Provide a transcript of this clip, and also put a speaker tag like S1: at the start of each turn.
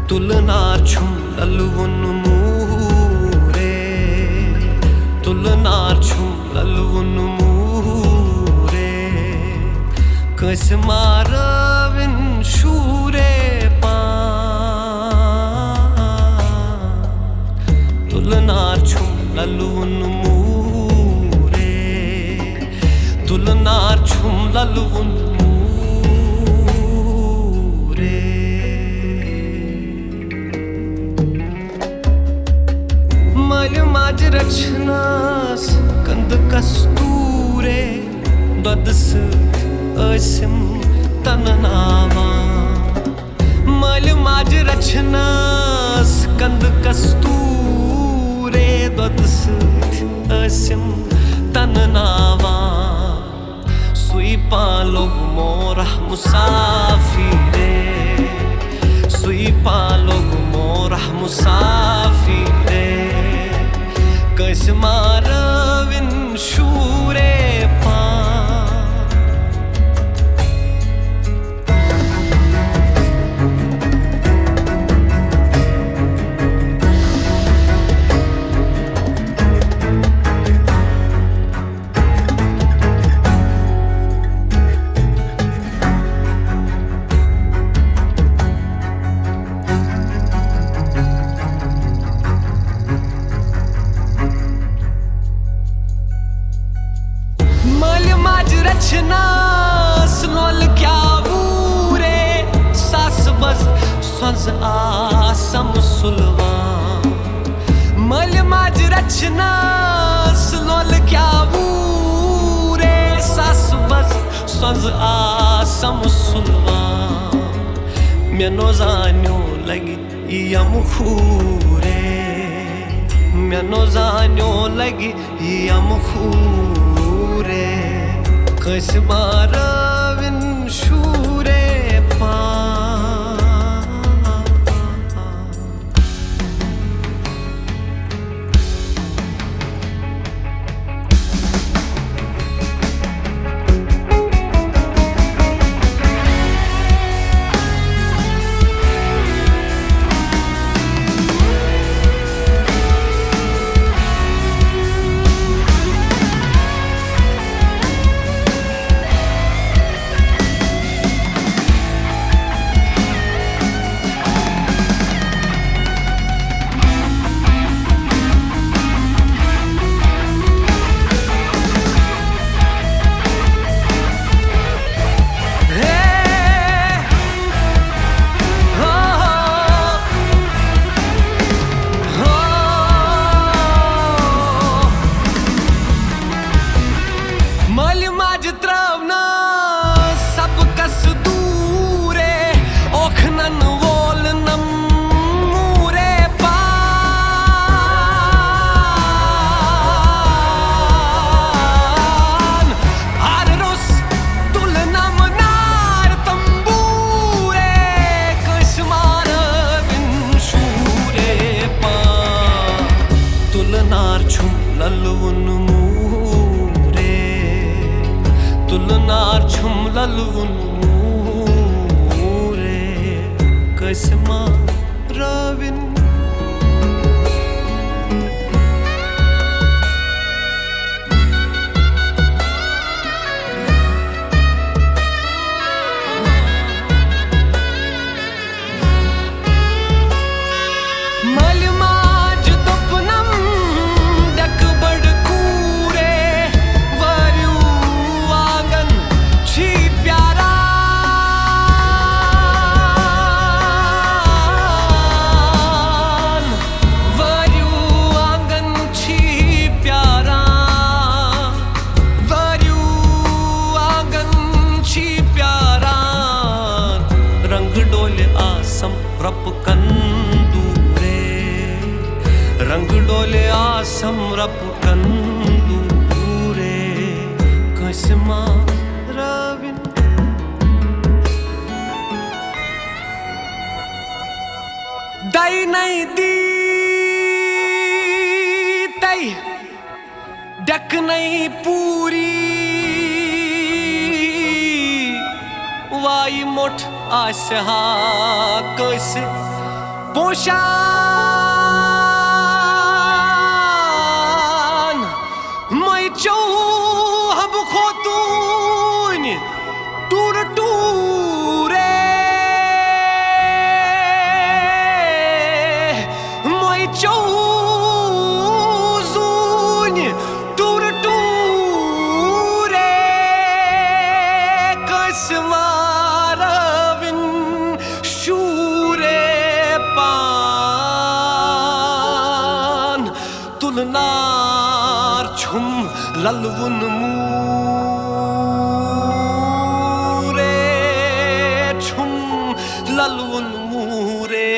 S1: तुलनार छुम ललवुन मूरे तुलनार छुम ललवुन मूरे कस Marvin शूरे पा तुलनार छुम ललवुन मूरे तुलनार छुम ललवुन माज रचनास कंद कस्तूरे ददस असिम तननावा मल माज रचनास कंद कस्तूरे ददस असिम तननावा सुई पालो मोरा मुसाफिरे सुई पालो मोरा मुसाफिरे कस मारविन शूरे पा रचनास लोल क्या वूरे सास बस स्वज आसम सुलवा मल माज रचनास लोल क्या वूरे सास बस स्वज आसम सुलवा मेनो जान्यो लगी यम खूरे मेनो जान्यो लगी यम खूरे कस मारविन शूरे पा ललवुन मूरे तुलनार छुम ललवुन मूरे कस मारविन रप कंदूरे रंग डोले आसम रप कंदूरे कस मारविन दई नहीं दी तई डक नहीं पूरी वाई मोठ आशा कस पोशान मै चौहब खोतून टूर टूरे मै चौजून टूर टूरे कसमारविन शूरे पान तुलनार छुम ललवुन मूरे छुम ललवुन मूरे